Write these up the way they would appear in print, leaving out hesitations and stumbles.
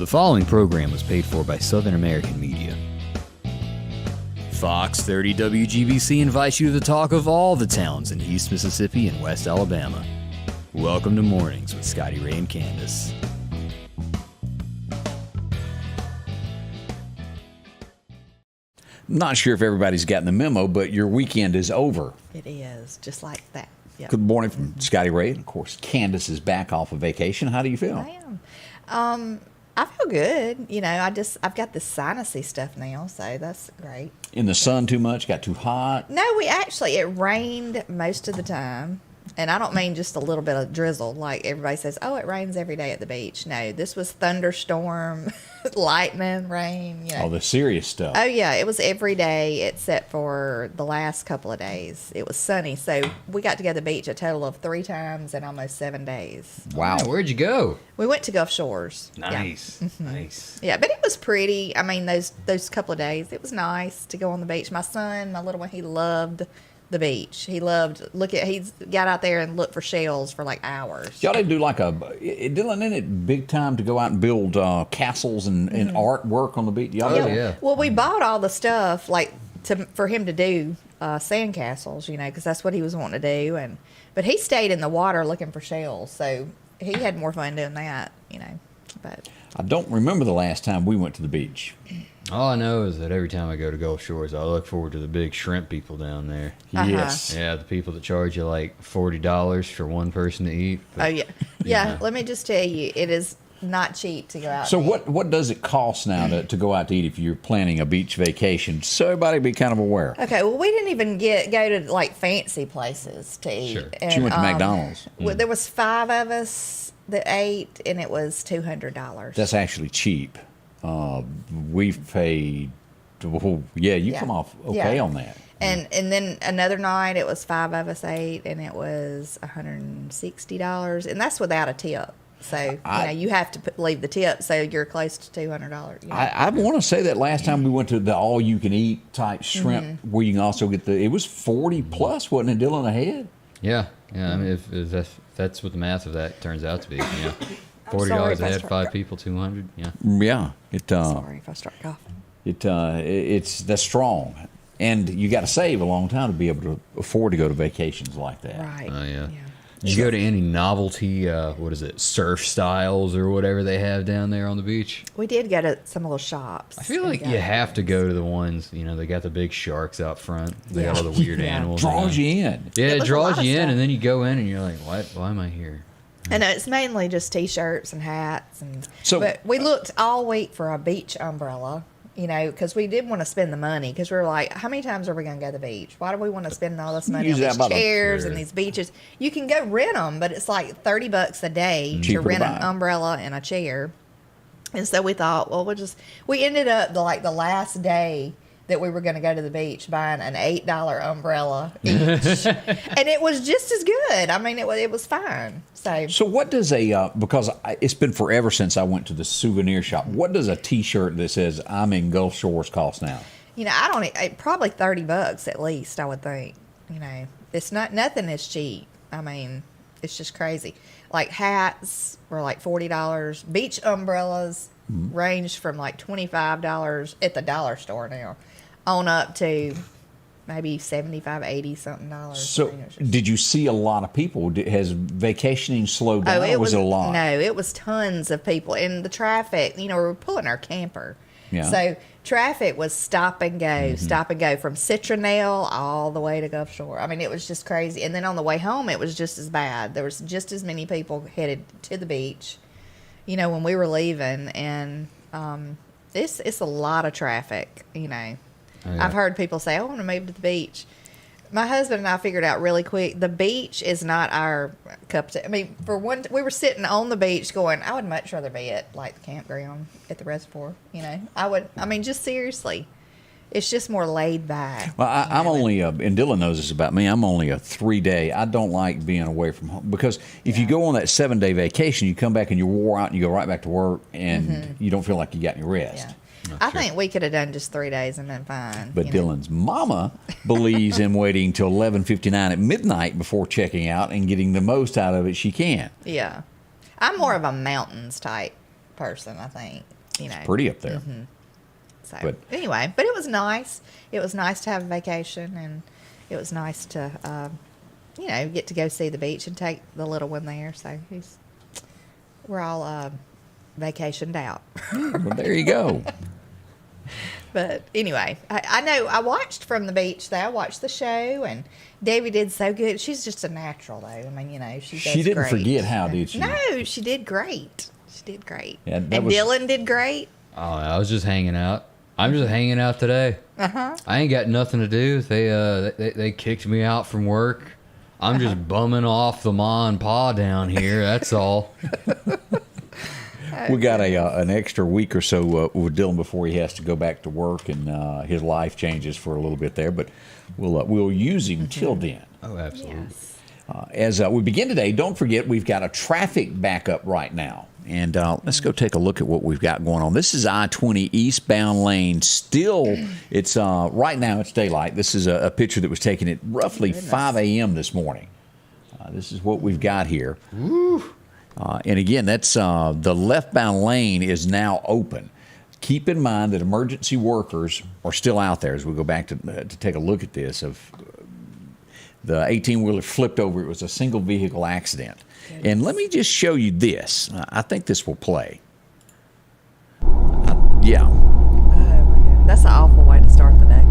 The following program was paid for by Southern American Media. Fox 30 WGBC invites you to the talk of all the towns in East Mississippi and West Alabama. Welcome to Mornings with Scotty Ray and Candace. Not sure if everybody's gotten the memo, but your weekend is over. It is, just like that. Yep. Good morning from Scotty Ray. And of course, Candace is back off of vacation. How do you feel? I am. I feel good. You know, I've got this sinusy stuff now, so that's great. In the sun too much? Got too hot? No, it rained most of the time. And I don't mean just a little bit of drizzle, like everybody says, oh, it rains every day at the beach. No, this was thunderstorm, lightning, rain. You know. Oh, the serious stuff. Oh, yeah, it was every day except for the last couple of days. It was sunny, so we got to go to the beach a total of 3 times in almost 7 days. Wow. Yeah, where'd you go? We went to Gulf Shores. Nice, Yeah. Mm-hmm. nice. Yeah, but it was pretty. I mean, those couple of days, it was nice to go on the beach. My son, my little one, he loved the beach. He loved he's got out there and looked for shells for like hours. Y'all didn't do like Dylan, isn't it big time to go out and build castles and artwork on the beach? Y'all Oh, do? yeah. Well, we bought all the stuff like for him to do sand castles, you know, because that's what he was wanting to do. But he stayed in the water looking for shells, so he had more fun doing that, you know. But I don't remember the last time we went to the beach. All I know is that every time I go to Gulf Shores, I look forward to the big shrimp people down there. Yes. Yeah, the people that charge you like $40 for one person to eat. But, oh yeah. Let me just tell you, it is not cheap to go out. So and eat. what does it cost now to go out to eat if you're planning a beach vacation? So everybody be kind of aware. Okay, well, we didn't even go to like fancy places to eat. Sure. And, She went to McDonald's. Well, there was 5 of us that ate, and it was $200. That's actually cheap. We've paid. Oh, yeah, you come off okay on that. And then another night, it was 5 of us ate, and it was $160, and that's without a tip. So you have to leave the tip, so you're close to $200. You know? I want to say that last time we went to the all-you-can-eat type shrimp, where you can also get it was 40 plus, wasn't it, Dylan, a head? Yeah. I mean, if that's what the math of that turns out to be. Yeah. $40 sorry a if I head, start 5 people, 200. Yeah. Yeah. Sorry if I start coughing. That's strong, and you got to save a long time to be able to afford to go to vacations like that. Right. Oh, yeah. Did you go to any novelty, surf styles or whatever they have down there on the beach? We did go to some little shops. I feel like you have to go to the ones, they got the big sharks out front. They got all the weird animals. Draws you in. Yeah, it was a draws lot you of in, stuff. and then you go in and you're like, what? Why am I here? And it's mainly just T-shirts and hats. But we looked all week for a beach umbrella, because we did want to spend the money. Because we were like, how many times are we going to go to the beach? Why do we want to spend all this money on these chairs and these beaches? You can go rent them, but it's like $30 a day to rent an umbrella and a chair. And so we thought, well, we ended up the last day that we were going to go to the beach buying an $8 umbrella each. And it was just as good. I mean, it was fine. So what does because it's been forever since I went to the souvenir shop, what does a T-shirt that says I'm in Gulf Shores cost now? Probably $30 at least, I would think. It's nothing is cheap. I mean, it's just crazy. Like hats were like $40. Beach umbrellas ranged from like $25 at the dollar store now on up to maybe $75, $80 something dollars. So did you see a lot of people? Has vacationing slowed down, or was it a lot? No, it was tons of people. And the traffic, we were pulling our camper. Yeah. So traffic was stop and go from Citronelle all the way to Gulf Shore. I mean, it was just crazy. And then on the way home, it was just as bad. There was just as many people headed to the beach, when we were leaving. And it's a lot of traffic, Oh, yeah. I've heard people say, I want to move to the beach. My husband and I figured out really quick, the beach is not our cup of tea. I mean, for one, we were sitting on the beach going, I would much rather be at, like, the campground at the reservoir, just seriously. It's just more laid back. Well, I'm only, and Dylan knows this about me, I'm only a 3-day. I don't like being away from home. Because if you go on that 7-day vacation, you come back and you're wore out and you go right back to work and you don't feel like you got any rest. Yeah. I think we could have done just 3 days and been fine. But Dylan's mama believes in waiting till 11:59 at midnight before checking out and getting the most out of it she can. Yeah. I'm more of a mountains type person, I think. You know, Pretty up there. So But- anyway, but it was nice. It was nice to have a vacation, and it was nice to, get to go see the beach and take the little one there. So we're all vacationed out. Well, there you go. But anyway, I know I watched from the beach though. I watched the show, and Debbie did so good. She's just a natural though. I mean, she does She didn't great. forget how, did she? No, she did great. She did great. Yeah, and that was- Dylan did great. Oh, I was just hanging out. I'm just hanging out today. I ain't got nothing to do. They kicked me out from work. I'm just bumming off the ma and pa down here. That's all. We got an extra week or so with Dylan before he has to go back to work, and his life changes for a little bit there. But we'll use him till then. Oh, absolutely. Yes. As we begin today, don't forget we've got a traffic backup right now. And let's go take a look at what we've got going on. This is I-20 eastbound lane. Still, it's right now it's daylight. This is a picture that was taken at roughly 5 a.m. this morning. This is what we've got here. And again, that's the leftbound lane is now open. Keep in mind that emergency workers are still out there as we go back to take a look at this. The 18-wheeler flipped over. It was a single vehicle accident. And let me just show you this. I think this will play. Yeah. Oh my God, that's an awful way to start the day.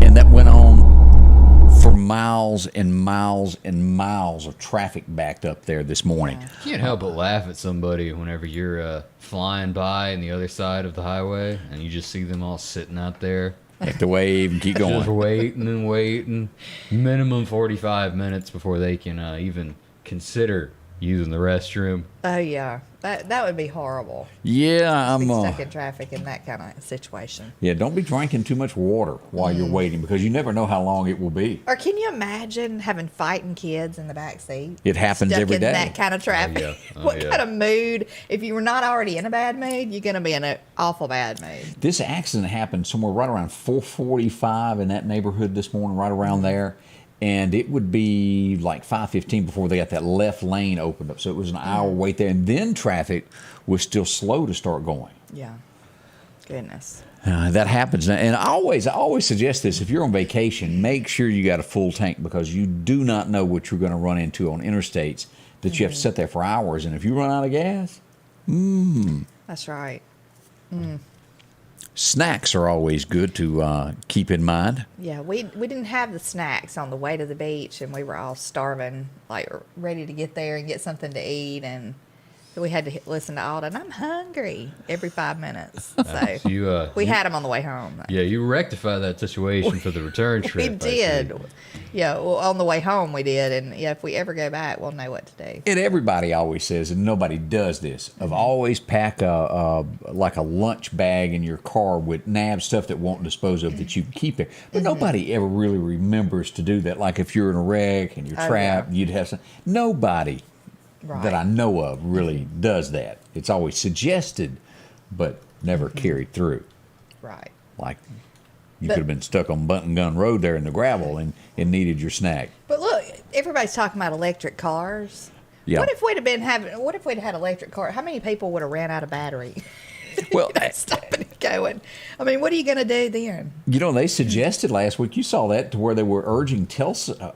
And that went on for miles and miles and miles of traffic backed up there this morning. You can't help but laugh at somebody whenever you're flying by on the other side of the highway and you just see them all sitting out there. Have to wave and keep going. Just waiting and waiting. Minimum 45 minutes before they can even consider using the restroom. Oh yeah, that would be horrible. Yeah, Be I'm. stuck in traffic in that kind of situation. Yeah, don't be drinking too much water while you're waiting because you never know how long it will be. Or can you imagine having fighting kids in the back seat? It happens stuck every in day. that kind of traffic. yeah. Oh, What yeah. kind of mood? If you were not already in a bad mood, you're going to be in an awful bad mood. This accident happened somewhere right around 4:45 in that neighborhood this morning, right around there. And it would be like 5:15 before they got that left lane opened up. So it was an hour wait there. And then traffic was still slow to start going. Yeah. Goodness. That happens. And I always suggest this. If you're on vacation, make sure you got a full tank because you do not know what you're going to run into on interstates that you have to sit there for hours. And if you run out of gas, That's right. snacks are always good to keep in mind. Yeah, we didn't have the snacks on the way to the beach, and we were all starving, like ready to get there and get something to eat, and so we had to listen to Alden. I'm hungry every 5 minutes. So we had them on the way home. Yeah, you rectify that situation for the return trip. We I see. did. Yeah, well, on the way home we did, and yeah, if we ever go back, we'll know what to do. And everybody always says, and nobody does this, of always pack like a lunch bag in your car with nab stuff that won't dispose of that you can keep there. But nobody ever really remembers to do that. Like if you're in a wreck and you're trapped, you'd have some. Nobody that I know of really does that. It's always suggested, but never carried through. Right. Like you could have been stuck on Bunting Gun Road there in the gravel and needed your snack. But look, everybody's talking about electric cars. Yeah. What if we'd had electric car? How many people would have ran out of battery? Well, Stopping and going. I mean, what are you going to do then? you know, they suggested last week, you saw that, to where they were urging Tesla.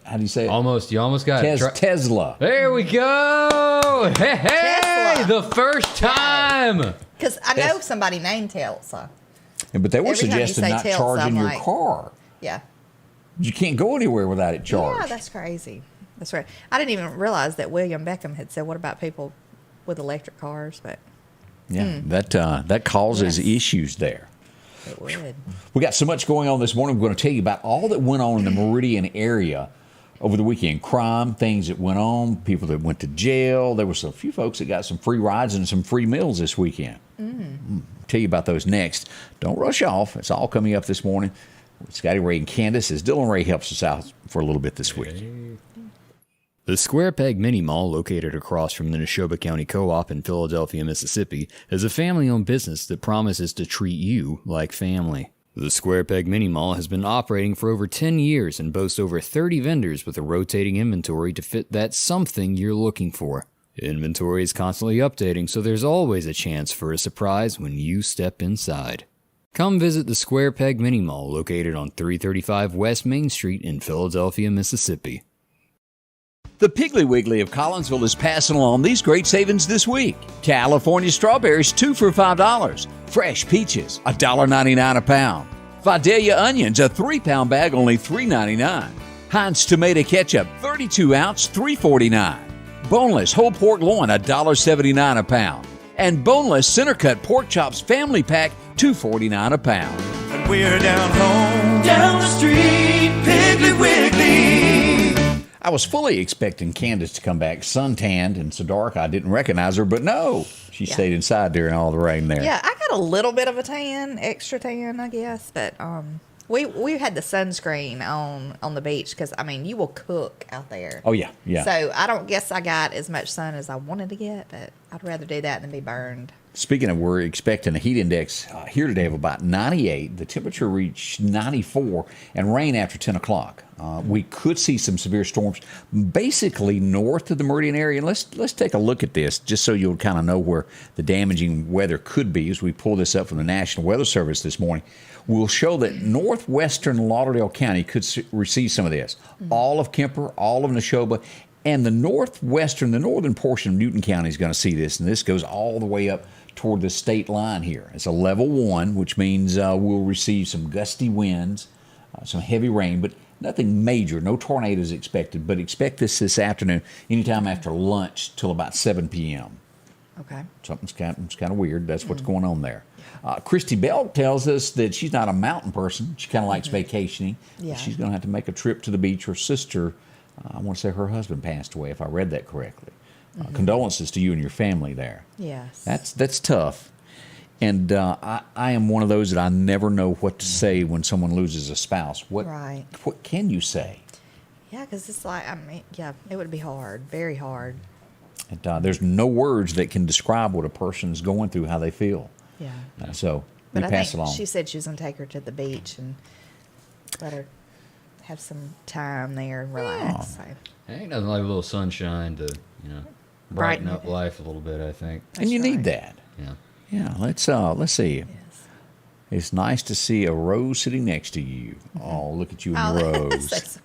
How do you say it? You almost got it. Tesla. There we go. Hey, Tesla. the first time. Because I know somebody named Telsa. But they were Every time you suggesting say not Tesla, charging I'm your like- car. Yeah. You can't go anywhere without it charged. Yeah, that's crazy. That's right. I didn't even realize that William Beckham had said, what about people with electric cars? But Yeah, that causes issues there. it would. We got so much going on this morning. We're going to tell you about all that went on in the Meridian area over the weekend. Crime, things that went on, people that went to jail. There was a few folks that got some free rides and some free meals this weekend. Tell you about those next. Don't rush off. It's all coming up this morning with Scotty Ray and Candace as Dylan Ray helps us out for a little bit this week. The Square Peg Mini Mall, located across from the Neshoba County Co-op in Philadelphia, Mississippi, is a family-owned business that promises to treat you like family. The Square Peg Mini Mall has been operating for over 10 years and boasts over 30 vendors with a rotating inventory to fit that something you're looking for. Inventory is constantly updating, so there's always a chance for a surprise when you step inside. Come visit the Square Peg Mini Mall located on 335 West Main Street in Philadelphia, Mississippi. The Piggly Wiggly of Collinsville is passing along these great savings this week. California strawberries, 2 for $5. Fresh peaches, $1.99 a pound. Vidalia onions, a 3-pound bag, only $3.99. Heinz tomato ketchup, 32-ounce, $3.49. Boneless whole pork loin, $1.79 a pound. And boneless center-cut pork chops family pack, $2.49 a pound. And we're down home, down the street, Piggly Wiggly. I was fully expecting Candace to come back suntanned and so dark I didn't recognize her, but no. She stayed inside during all the rain there. Yeah, I got a little bit of a tan, extra tan, I guess, but we had the sunscreen on the beach because, I mean, you will cook out there. Oh, yeah, yeah. So I don't guess I got as much sun as I wanted to get, but I'd rather do that than be burned. Speaking of, we're expecting a heat index here today of about 98. The temperature reached 94 and rain after 10 o'clock. We could see some severe storms basically north of the Meridian area. And let's take a look at this just so you'll kind of know where the damaging weather could be as we pull this up from the National Weather Service this morning. We'll show that northwestern Lauderdale County could receive some of this. All of Kemper, all of Neshoba, and the northern portion of Newton County is going to see this. And this goes all the way up toward the state line here. It's a level 1, which means we'll receive some gusty winds, some heavy rain, but nothing major. No tornadoes expected, but expect this afternoon, anytime after lunch till about 7 p.m. Okay. Something's kind of weird. That's what's going on there. Christy Bell tells us that she's not a mountain person. She kind of likes vacationing. Yeah. She's going to have to make a trip to the beach. Her sister, I want to say her husband passed away, if I read that correctly. Condolences to you and your family there. Yes. That's tough. And I am one of those that I never know what to say when someone loses a spouse. What can you say? Yeah, because it's like, I mean, yeah, it would be hard, very hard. And, there's no words that can describe what a person is going through, how they feel. Yeah. So we But I pass think along. she said she was going to take her to the beach and let her have some time there and relax. So. Ain't nothing like a little sunshine to, brighten up life a little bit, I think. And you need that. Yeah. Yeah, let's see. Yes. It's nice to see a rose sitting next to you. Oh, look at you and your rose.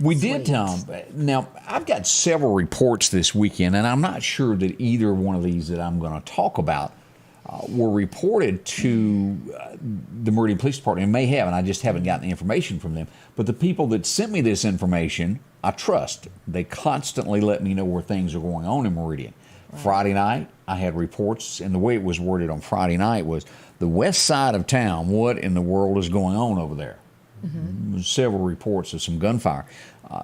We did, now, I've got several reports this weekend, and I'm not sure that either one of these that I'm going to talk about were reported to the Meridian Police Department. It may have, and I just haven't gotten the information from them. But the people that sent me this information, I trust. They constantly let me know where things are going on in Meridian. Right. Friday night, I had reports, and the way it was worded on Friday night was, the west side of town, what in the world is going on over there? Several reports of some gunfire.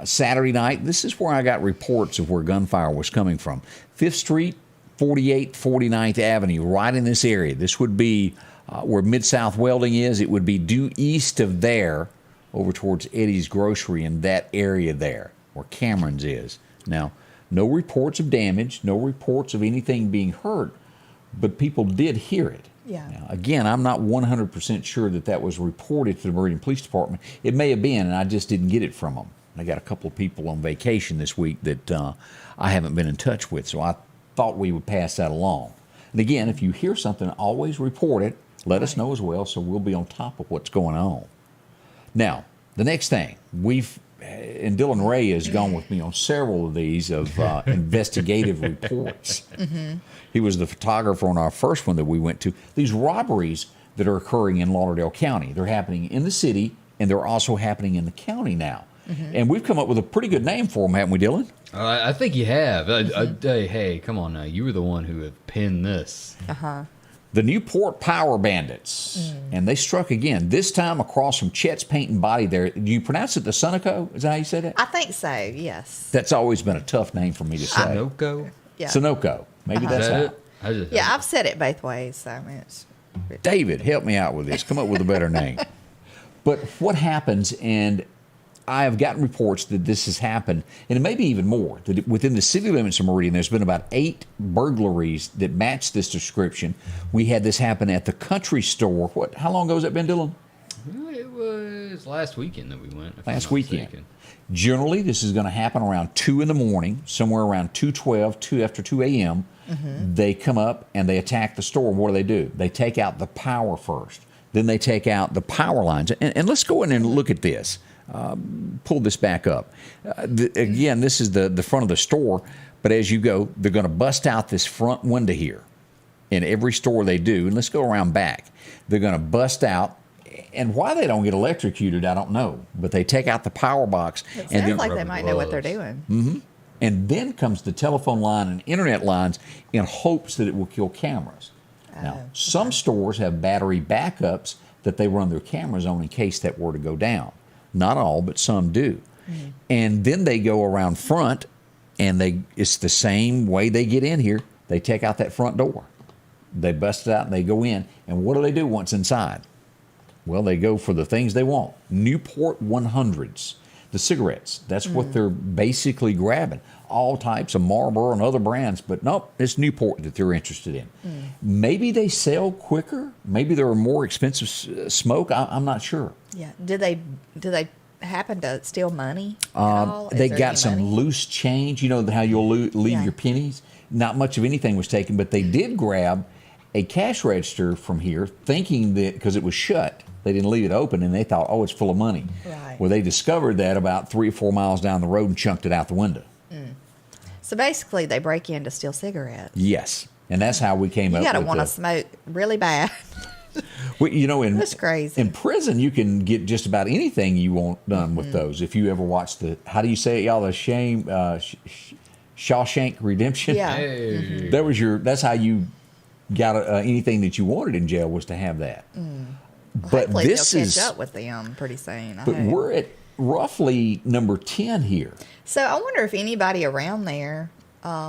Saturday night, this is where I got reports of where gunfire was coming from. 5th Street, 48th, 49th Avenue, right in this area. This would be where Mid-South Welding is. It would be due east of there, over towards Eddie's Grocery in that area there, where Cameron's is. Now, no reports of damage, no reports of anything being hurt, but people did hear it. Yeah. Now, again, I'm not 100% sure that was reported to the Meridian Police Department. It may have been, and I just didn't get it from them. I got a couple of people on vacation this week that I haven't been in touch with, so I thought we would pass that along. And again, if you hear something, always report it. Let us know as well, so we'll be on top of what's going on. Now, the next thing, and Dylan Ray has gone with me on several of these of investigative reports. He was the photographer on our first one that we went to. These robberies that are occurring in Lauderdale County, they're happening in the city, and they're also happening in the county now. And we've come up with a pretty good name for them, haven't we, Dylan? I think you have. Hey, come on now. You were the one who had pinned this. The Newport Power Bandits. And they struck again, this time across from Chet's Paint and Body there. Do you pronounce it the Sunoco? Is that how you said it? I think so, yes. That's always been a tough name for me to say. Sunoco? Yeah. Sunoco. Maybe that's how. it? Yeah, I've said it both ways, so I mean, it's... David, help me out with this. Come up with a better name. But what happens, and I have gotten reports that this has happened, and it may be even more, that within the city limits of Meridian, there's been about 8 burglaries that match this description. We had this happen at the country store. How long ago has that been, Dylan? was last weekend that we went. if I'm Last not weekend. mistaken. Generally, this is going to happen around 2 in the morning, somewhere around 2:12, after 2 a.m. They come up and they attack the store. And what do? They take out the power first. Then they take out the power lines. And let's go in and look at this. Pull this back up. Again, this is the front of the store. But as you go, they're going to bust out this front window here. In every store they do. And let's go around back. They're going to bust out. And why they don't get electrocuted, I don't know. But they take out the power box. It and sounds then, like they rubber might know what they're gloves. doing. and then comes the telephone line and internet lines in hopes that it will kill cameras. Now, some stores have battery backups that they run their cameras on in case that were to go down. Not all, but some do. And then they go around front, and it's the same way they get in here. They take out that front door. They bust it out, and they go in. And what do they do once inside? Well, they go for the things they want. Newport 100s, the cigarettes. That's what they're basically grabbing. All types of Marlboro and other brands, but nope, it's Newport that they're interested in. Maybe they sell quicker. Maybe they're a more expensive smoke. I'm not sure. Yeah. Do they happen to steal money at all? Is They there got any some money? loose change. You know how you'll leave Yeah. your pennies? Not much of anything was taken, but they did grab a cash register from here, thinking that because it was shut, they didn't leave it open, and they thought, oh, it's full of money. Right. Well, they discovered that about 3 or 4 miles down the road and chunked it out the window. So basically, they break in to steal cigarettes. Yes, and that's how we came You up got to with want to the. smoke really bad. Well, you know, That's crazy. In prison, you can get just about anything you want done with those. If you ever watch how do you say it, y'all? The Shawshank Redemption. Yeah. Hey. That's how you got anything that you wanted in jail was to have that. But Hopefully this they'll is. catch up with them pretty soon. I But hope. we're at roughly number 10 here. So I wonder if anybody around there,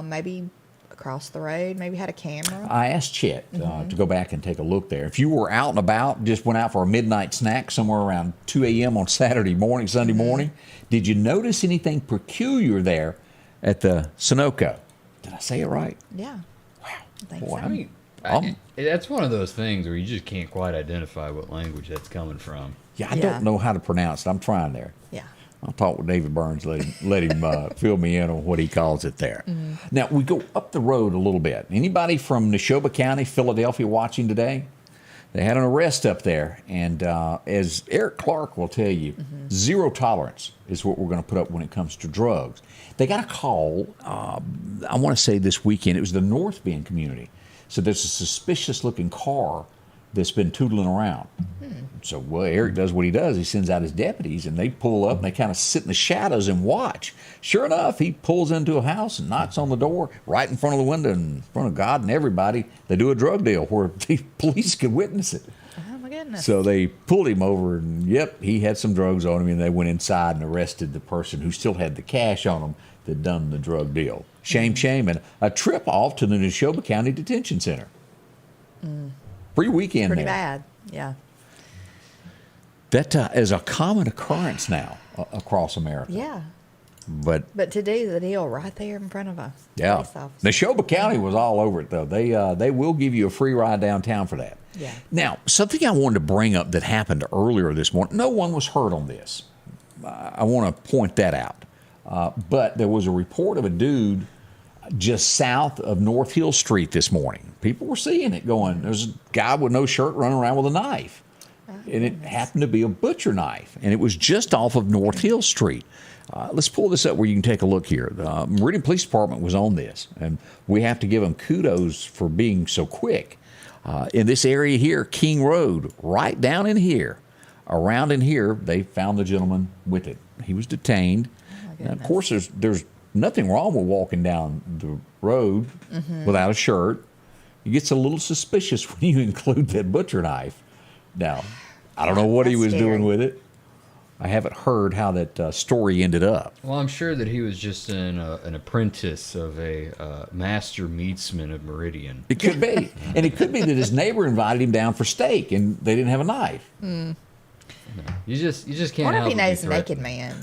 maybe across the road, maybe had a camera. I asked Chet to go back and take a look there. If you were out and about, just went out for a midnight snack somewhere around 2 a.m. on Saturday morning, Sunday morning, did you notice anything peculiar there at the Sunoco? Did I say it right? Yeah. Wow. I think Boy, so. I mean, Um, that's one of those things where you just can't quite identify what language that's coming from. Yeah, I Yeah. don't know how to pronounce it. I'm trying there. Yeah. I'll talk with David Burns, let him fill me in on what he calls it there. Now, we go up the road a little bit. Anybody from Neshoba County, Philadelphia watching today? They had an arrest up there, and as Eric Clark will tell you, zero tolerance is what we're going to put up when it comes to drugs. They got a call, I want to say this weekend, it was the North Bend community. So there's a suspicious-looking car that's been tootling around. So, well, Eric does what he does. He sends out his deputies, and they pull up, and they kind of sit in the shadows and watch. Sure enough, he pulls into a house and knocks on the door right in front of the window, in front of God and everybody. They do a drug deal where the police could witness it. Oh my goodness. So they pulled him over, and yep, he had some drugs on him, and they went inside and arrested the person who still had the cash on him that done the drug deal. Shame, and a trip off to the Neshoba County Detention Center. Free weekend Pretty there. bad. Yeah. That is a common occurrence now across America. Yeah. But to do the deal right there in front of a yeah, police officer. Neshoba County was all over it though. They will give you a free ride downtown for that. Yeah. Now, something I wanted to bring up that happened earlier this morning. No one was hurt on this. I want to point that out. But there was a report of a dude just south of North Hill Street this morning. People were seeing it going, there's a guy with no shirt running around with a knife. And it happened to be a butcher knife. And it was just off of North Hill Street. Let's pull this up where you can take a look here. The Meridian Police Department was on this. And we have to give them kudos for being so quick. In this area here, King Road, right down in here, around in here, they found the gentleman with it. He was detained. Now, of course, there's nothing wrong with walking down the road without a shirt. It gets a little suspicious when you include that butcher knife. Now, I don't know what he That's was doing scary. with it. I haven't heard how that story ended up. Well, I'm sure that he was just an apprentice of a master meatsman of Meridian. It could be. And it could be that his neighbor invited him down for steak and they didn't have a knife. You just I can't wonder help if he but be knows Naked threatened. Man.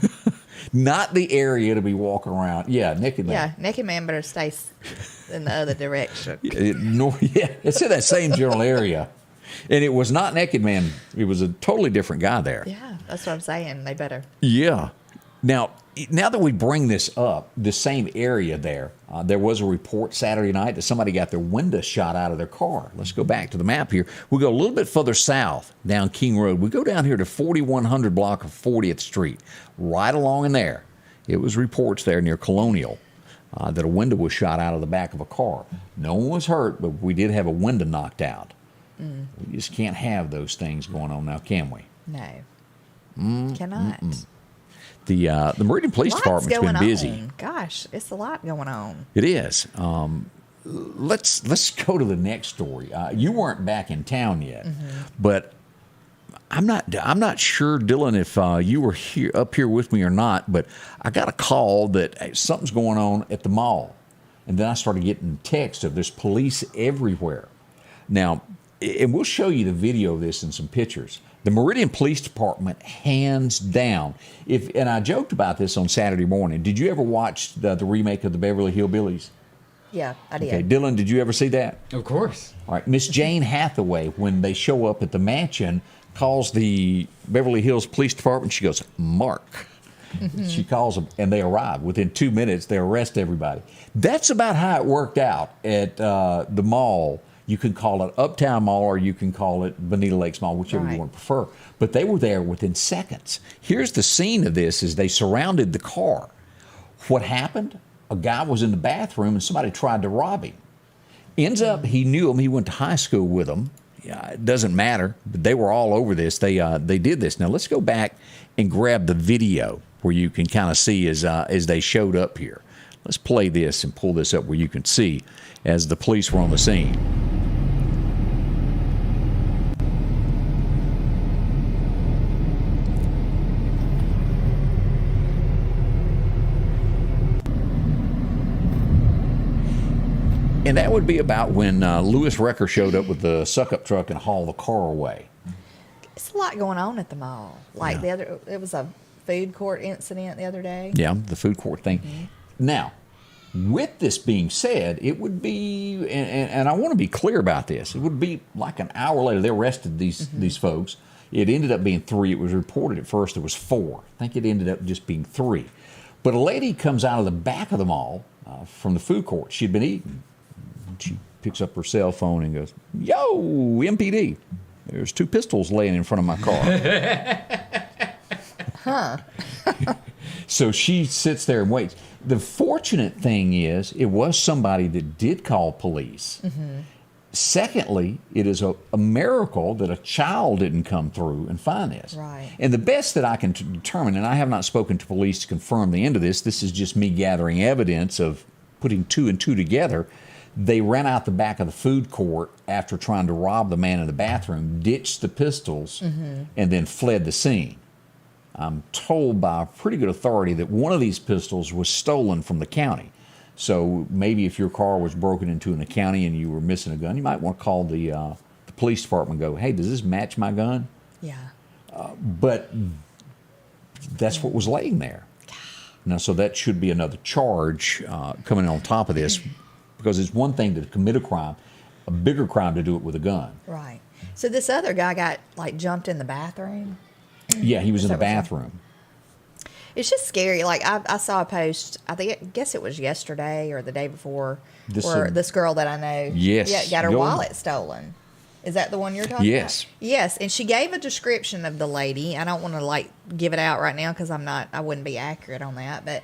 Not the area to be walking around. Yeah, naked man. Yeah, Naked Man better stay in the other direction. Yeah, it's in that same general area. And it was not Naked Man. It was a totally different guy there. Yeah, that's what I'm saying. They better. Yeah. Now that we bring this up, the same area there was a report Saturday night that somebody got their window shot out of their car. Let's go back to the map here. We go a little bit further south down King Road. We go down here to 4100 block of 40th Street. Right along in there, it was reports there near Colonial that a window was shot out of the back of a car. No one was hurt, but we did have a window knocked out. We just can't have those things going on now, can we? No. Cannot. The Meridian Police Department's been busy. On. Gosh, it's a lot going on. It is. Let's go to the next story. You weren't back in town yet, but I'm not sure, Dylan, if you were up here with me or not. But I got a call that hey, something's going on at the mall, and then I started getting texts of there's police everywhere. Now, and we'll show you the video of this and some pictures. The Meridian Police Department, hands down. And I joked about this on Saturday morning. Did you ever watch the remake of the Beverly Hillbillies? Yeah, I did. Okay, Dylan, did you ever see that? Of course. All right, Miss Jane Hathaway, when they show up at the mansion, calls the Beverly Hills Police Department. She goes, Mark. She calls them, and they arrive. Within 2 minutes, they arrest everybody. That's about how it worked out at the mall. You can call it Uptown Mall or you can call it Bonita Lakes Mall, whichever you want to prefer. But they were there within seconds. Here's the scene of this is they surrounded the car. What happened? A guy was in the bathroom and somebody tried to rob him. Ends up, he knew him. He went to high school with him. Yeah, it doesn't matter. But they were all over this. They did this. Now, let's go back and grab the video where you can kind of see as they showed up here. Let's play this and pull this up where you can see as the police were on the scene. And that would be about when Louis Recker showed up with the suck-up truck and hauled the car away. It's a lot going on at the mall. Like it was a food court incident the other day. Yeah, the food court thing. Now, with this being said, it would be, and I want to be clear about this, it would be like an hour later, they arrested these folks. It ended up being 3. It was reported at first it was 4. I think it ended up just being 3. But a lady comes out of the back of the mall from the food court. She'd been eating. She picks up her cell phone and goes, "Yo, MPD, there's 2 pistols laying in front of my car." So she sits there and waits. The fortunate thing is it was somebody that did call police. Secondly, it is a miracle that a child didn't come through and find this. Right. And the best that I can determine, and I have not spoken to police to confirm the end of this, this is just me gathering evidence of putting 2 and 2 together. They ran out the back of the food court after trying to rob the man in the bathroom, ditched the pistols, and then fled the scene. I'm told by a pretty good authority that one of these pistols was stolen from the county. So maybe if your car was broken into in the county and you were missing a gun, you might want to call the police department and go, "Hey, does this match my gun?" Yeah. But that's what was laying there. Now, so that should be another charge coming on top of this. Because it's one thing to commit a crime, a bigger crime to do it with a gun. Right. So this other guy got jumped in the bathroom. Yeah, he was in the bathroom. It's just scary. Like I saw a post. I guess it was yesterday or the day before, where this girl that I know, got her wallet stolen. Is that the one you're talking about? Yes. And she gave a description of the lady. I don't want to give it out right now because I wouldn't be accurate on that, but.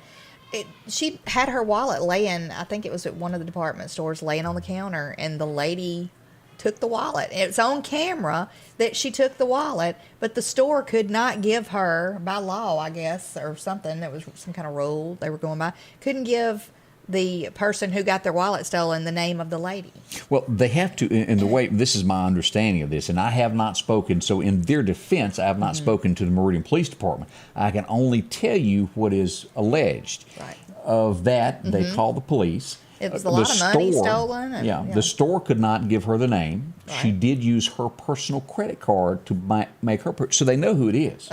She had her wallet laying, I think it was at one of the department stores, laying on the counter, and the lady took the wallet. It's on camera that she took the wallet, but the store could not give her, by law, I guess, or something, that was some kind of rule they were going by, couldn't give the person who got their wallet stolen the name of the lady. Well, they have to, in the way, this is my understanding of this, and I have not spoken, so in their defense, I have not spoken to the Meridian Police Department. I can only tell you what is alleged. Right. Of that, they called the police. It was a lot of money stolen. And, the store could not give her the name. Right. She did use her personal credit card to make her purchase, so they know who it is.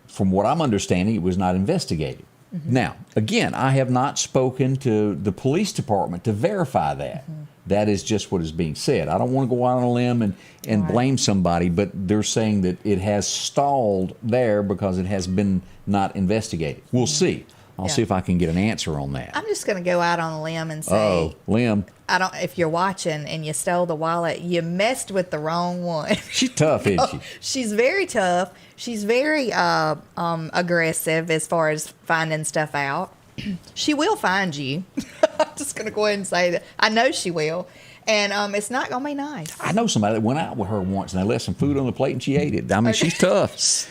From what I'm understanding, it was not investigated. Now, again, I have not spoken to the police department to verify that. That is just what is being said. I don't want to go out on a limb and blame somebody, but they're saying that it has stalled there because it has been not investigated. We'll see. I'll see if I can get an answer on that. I'm just going to go out on a limb and say, limb. if you're watching and you stole the wallet, you messed with the wrong one. She's tough, isn't she? She's very tough. She's very aggressive as far as finding stuff out. She will find you. I'm just going to go ahead and say that. I know she will. And it's not going to be nice. I know somebody that went out with her once and they left some food on the plate and she ate it. I mean, she's tough.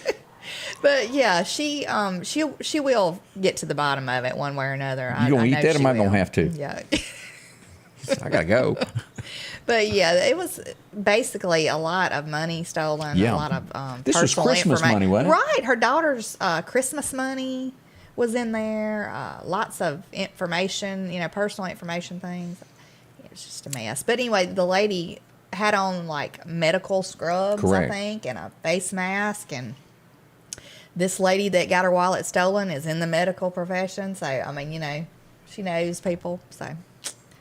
But yeah, she will get to the bottom of it one way or another. You gonna eat that, or am I gonna have to? Yeah. I gotta go. But yeah, it was basically a lot of money stolen. Yeah. A lot of this was Christmas money, wasn't it? Right. Her daughter's Christmas money was in there. Lots of information, personal information things. It was just a mess. But anyway, the lady had on like medical scrubs, Correct. I think, and a face mask. And this lady that got her wallet stolen is in the medical profession. So, I mean, she knows people. So,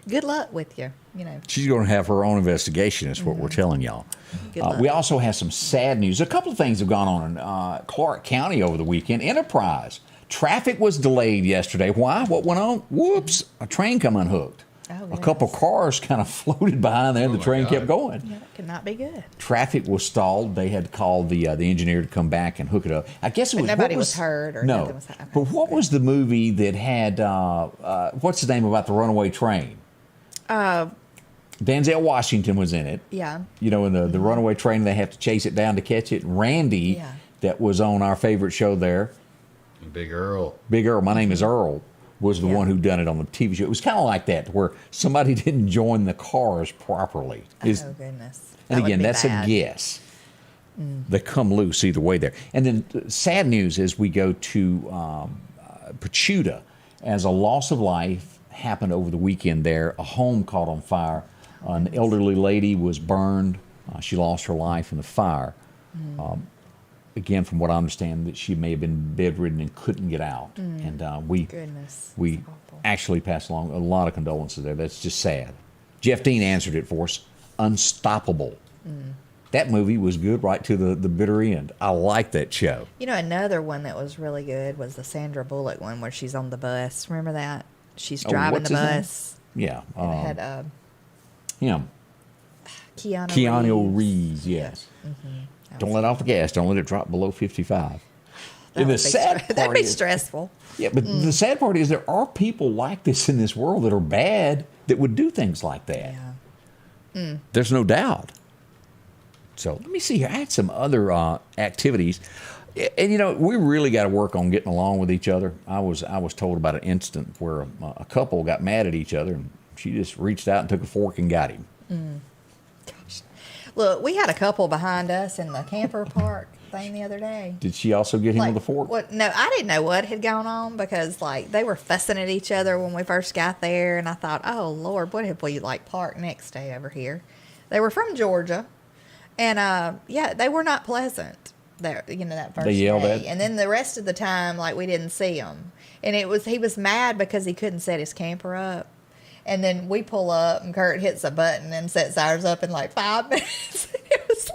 good luck with you, She's going to have her own investigation, is what we're telling y'all. We also have some sad news. A couple of things have gone on in Clark County over the weekend. Enterprise. Traffic was delayed yesterday. Why? What went on? Whoops. A train come unhooked. A couple cars kind of floated behind there, and the train kept going. Yeah, that could not be good. Traffic was stalled. They had called the engineer to come back and hook it up. I guess it was. Nobody was hurt or nothing was happening. But what was the movie that had what's his name about the runaway train? Denzel Washington was in it. Yeah. In the runaway train, they have to chase it down to catch it. Randy, that was on our favorite show there. Big Earl. Big Earl. My name is Earl. Was the one who done it on the TV show. It was kind of like that, where somebody didn't join the cars properly. Oh, goodness. And again, that's a guess. They come loose either way there. And then sad news as we go to Pachuta, as a loss of life happened over the weekend there. A home caught on fire. An elderly lady was burned. She lost her life in the fire. Again, from what I understand, that she may have been bedridden and couldn't get out. And we actually passed along a lot of condolences there. That's just sad. Jeff Dean answered it for us. Unstoppable. That movie was good right to the bitter end. I like that show. Another one that was really good was the Sandra Bullock one where she's on the bus. Remember that? She's driving the bus. Yeah. And it had him. Keanu Reeves, yes. Don't let off the gas. Don't let it drop below 55. And the sad part that'd be is, stressful. Yeah, but the sad part is there are people like this in this world that are bad that would do things like that. Yeah. There's no doubt. So let me see here. I had some other activities. And, we really got to work on getting along with each other. I was told about an incident where a couple got mad at each other, and she just reached out and took a fork and got him. Gosh. Look, we had a couple behind us in the camper park thing the other day. Did she also get him with a fork? No, I didn't know what had gone on because, they were fussing at each other when we first got there, and I thought, oh, Lord, what if we, parked next day over here? They were from Georgia, and, they were not pleasant. That first they yelled day. at, and then the rest of the time, we didn't see him, and he was mad because he couldn't set his camper up, and then we pull up and Kurt hits a button and sets ours up in 5 minutes. It was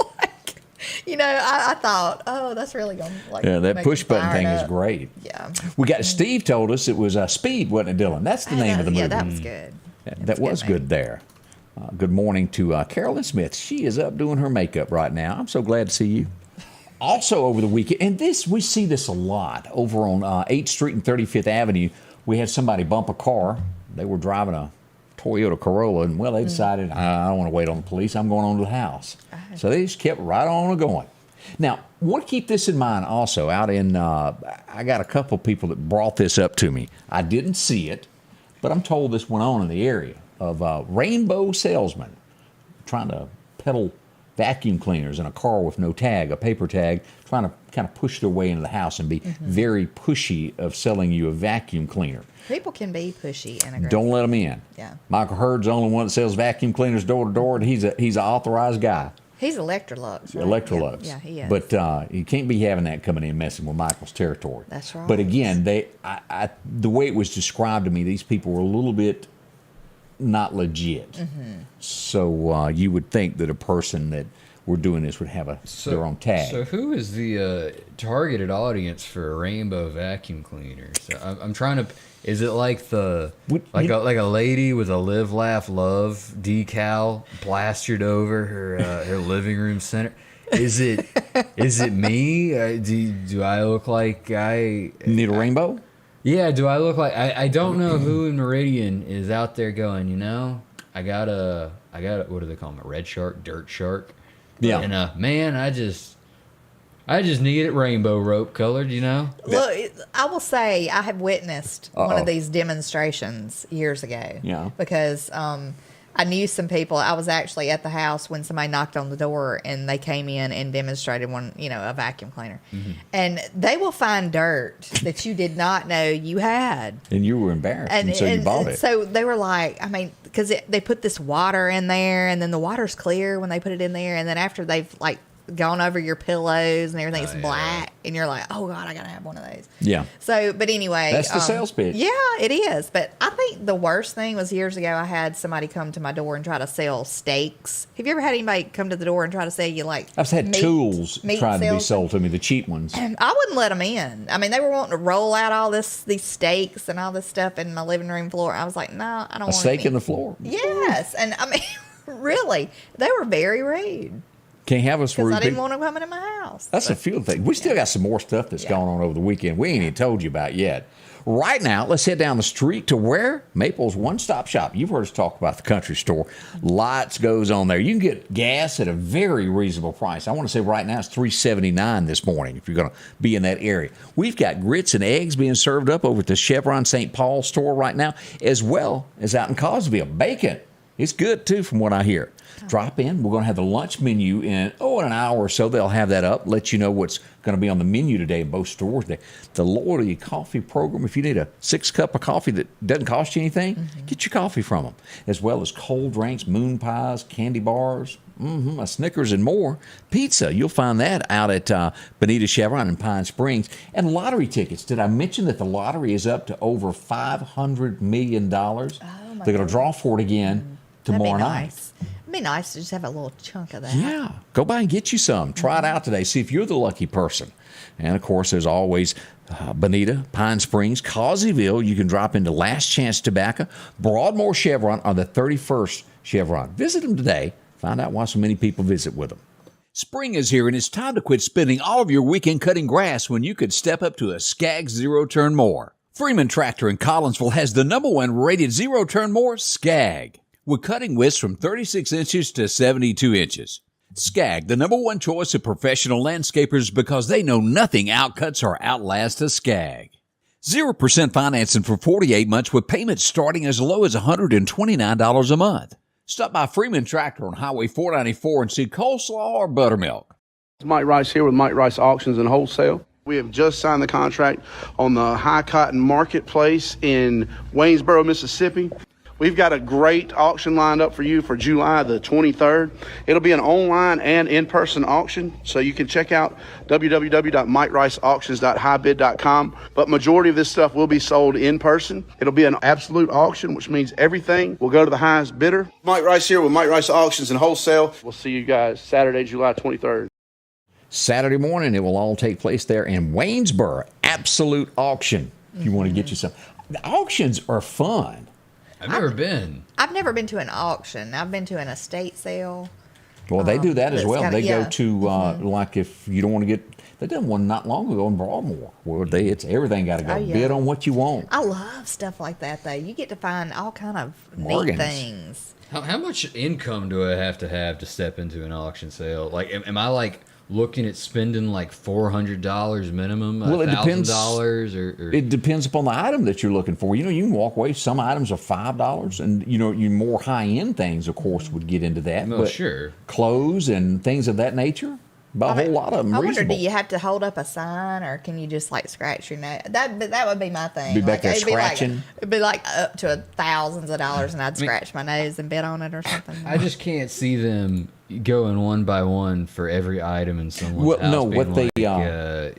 I thought, oh, that's really going to that push button thing is great. Yeah, we got Steve told us it was Speed, wasn't it, Dylan? That's the name of the movie. Yeah, that was good. That was good there. Good morning to Carolyn Smith. She is up doing her makeup right now. I'm so glad to see you. Also over the weekend, and we see this a lot over on 8th Street and 35th Avenue. We had somebody bump a car. They were driving a Toyota Corolla, and they decided, I don't want to wait on the police. I'm going on to the house. So they just kept right on going. Now, want to keep this in mind also. Out in, I got a couple people that brought this up to me. I didn't see it, but I'm told this went on in the area of rainbow salesman trying to peddle vacuum cleaners in a car with no tag, a paper tag, trying to kind of push their way into the house and be very pushy of selling you a vacuum cleaner. People can be pushy and aggressive. Don't let them in. Yeah. Michael Hurd's the only one that sells vacuum cleaners door to door, and he's an authorized guy. He's Electrolux. Right? Electrolux. Yeah, he is. But you can't be having that coming in messing with Michael's territory. That's right. But again, the way it was described to me, these people were a little bit not legit. So you would think that a person that were doing this would have their own tag. So who is the targeted audience for a rainbow vacuum cleaner? So I'm trying to. Is it like like a lady with a live, laugh, love decal plastered over her living room center? Is it me? Do I look like I need a rainbow? Yeah. Do I look like I don't know who in Meridian is out there going? You know, I got a what do they call them? A red shark, dirt shark. Yeah. And man, I just need it rainbow rope colored, you know? Look, I will say I have witnessed one of these demonstrations years ago. Yeah. Because I knew some people. I was actually at the house when somebody knocked on the door and they came in and demonstrated a vacuum cleaner. And they will find dirt that you did not know you had. And you were embarrassed, and so you bought it. So they were like, because they put this water in there, and then the water's clear when they put it in there, and then after they've gone over your pillows and everything, it's black, and you're like, oh God, I gotta have one of those. Yeah. So, but anyway, that's the sales pitch. Yeah, it is. But I think the worst thing was years ago. I had somebody come to my door and try to sell steaks. Have you ever had anybody come to the door and try to sell you I've had tools trying to be sold to me, the cheap ones. I wouldn't let them in. I mean, they were wanting to roll out all these steaks and all this stuff in my living room floor. I was like, no, I don't want a steak in the floor. Yes, and I mean, really, they were very rude. Can't have us Because rude I didn't people. want them coming in my house. That's a field thing. We still got some more stuff that's going on over the weekend we ain't even told you about yet. Right now, let's head down the street to where? Maple's one-stop shop. You've heard us talk about the country store. Lots goes on there. You can get gas at a very reasonable price. I want to say right now it's $3.79 this morning if you're going to be in that area. We've got grits and eggs being served up over at the Chevron St. Paul store right now, as well as out in Causeville. Bacon. It's good, too, from what I hear. Drop in. We're going to have the lunch menu in, an hour or so. They'll have that up, let you know what's going to be on the menu today in both stores. The loyalty coffee program, if you need a 6-cup of coffee that doesn't cost you anything, get your coffee from them, as well as cold drinks, moon pies, candy bars, a Snickers, and more. Pizza, you'll find that out at Bonita Chevron in Pine Springs. And lottery tickets. Did I mention that the lottery is up to over $500 million? They're going to draw for it again tomorrow night. It'd be nice to just have a little chunk of that. Yeah. Go by and get you some. Try it out today. See if you're the lucky person. And, of course, there's always Bonita, Pine Springs, Causeyville. You can drop into Last Chance Tobacco, Broadmoor Chevron, or the 31st Chevron. Visit them today. Find out why so many people visit with them. Spring is here, and it's time to quit spending all of your weekend cutting grass when you could step up to a Skaggs zero-turn mower. Freeman Tractor in Collinsville has the #1 rated zero-turn mower, Skaggs, with cutting widths from 36 inches to 72 inches. Skaggs, the #1 choice of professional landscapers because they know nothing outcuts or outlasts a Skaggs. 0% financing for 48 months with payments starting as low as $129 a month. Stop by Freeman Tractor on Highway 494 and see coleslaw or buttermilk. Mike Rice here with Mike Rice Auctions and Wholesale. We have just signed the contract on the High Cotton Marketplace in Waynesboro, Mississippi. We've got a great auction lined up for you for July the 23rd. It'll be an online and in-person auction, so you can check out www.mikericeauctions.highbid.com. But majority of this stuff will be sold in person. It'll be an absolute auction, which means everything will go to the highest bidder. Mike Rice here with Mike Rice Auctions and Wholesale. We'll see you guys Saturday, July 23rd. Saturday morning, it will all take place there in Waynesboro. Absolute auction. If you want to get you some. The auctions are fun. I've never been. I've never been to an auction. I've been to an estate sale. Well, they do that as well. Kinda, They go to, like if you don't want to get, they did one not long ago in Broadmoor where it's everything got to go. Bid on what you want. I love stuff like that, though. You get to find all kind of Bargains. neat things. How much income do I have to step into an auction sale? Like, am I looking at spending like $400 minimum, well, it depends. $1,000 or it depends upon the item that you're looking for. You can walk away. Some items are $5, and your more high end things, of course, would get into that. No, but sure. Clothes and things of that nature, a whole lot of them. I wonder, reasonable. do you have to hold up a sign, or can you just scratch your nose? That would be my thing. Be back there scratching. It'd be like up to thousands of dollars, and I'd scratch my nose and bid on it or something. I just can't see them going one by one for every item in someone's house. No, what being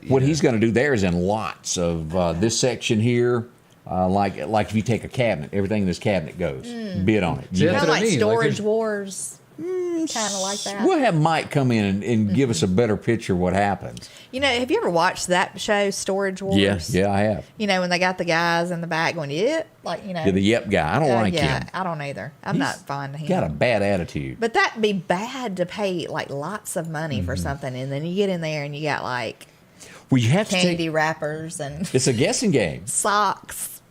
what he's going to do there is in lots of this section here. Like if you take a cabinet, everything in this cabinet goes. Bid on it. Yeah, Kind that's of what I like mean. Storage Like, Wars. Kind of like that. We'll have Mike come in and give us a better picture of what happens. You know, have you ever watched that show, Storage Wars? Yeah, I have. You know, when they got the guys in the back going, yeah, like, you know. Yeah, the yep guy. I don't like yeah, him. I don't either. I'm not fond of him. Got a bad attitude. But that'd be bad to pay, like, lots of money for something, and then you get in there and you got, like, Well, you have to candy take. wrappers and It's a guessing game, socks.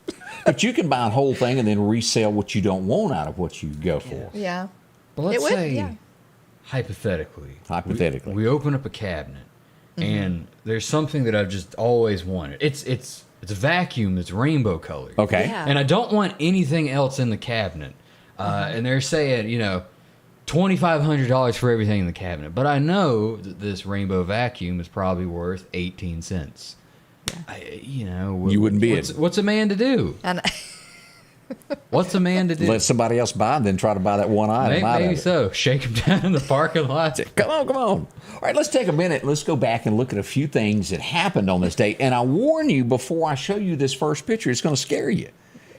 but you can buy a whole thing and then resell what you don't want out of what you go for. Yeah. But let's It would, say, yeah. hypothetically, we open up a cabinet, and there's something that I've just always wanted. It's a vacuum that's rainbow colored. Okay. Yeah. And I don't want anything else in the cabinet. And they're saying, you know, $2,500 for everything in the cabinet. But I know that this rainbow vacuum is probably worth 18 cents. Yeah. You wouldn't bid. What's a man to do? And What's a man to do? Let somebody else buy and then try to buy that one item out Maybe of it. so. Shake him down in the parking lot. Come on. All right, let's take a minute. Let's go back and look at a few things that happened on this day. And I warn you, before I show you this first picture, it's going to scare you.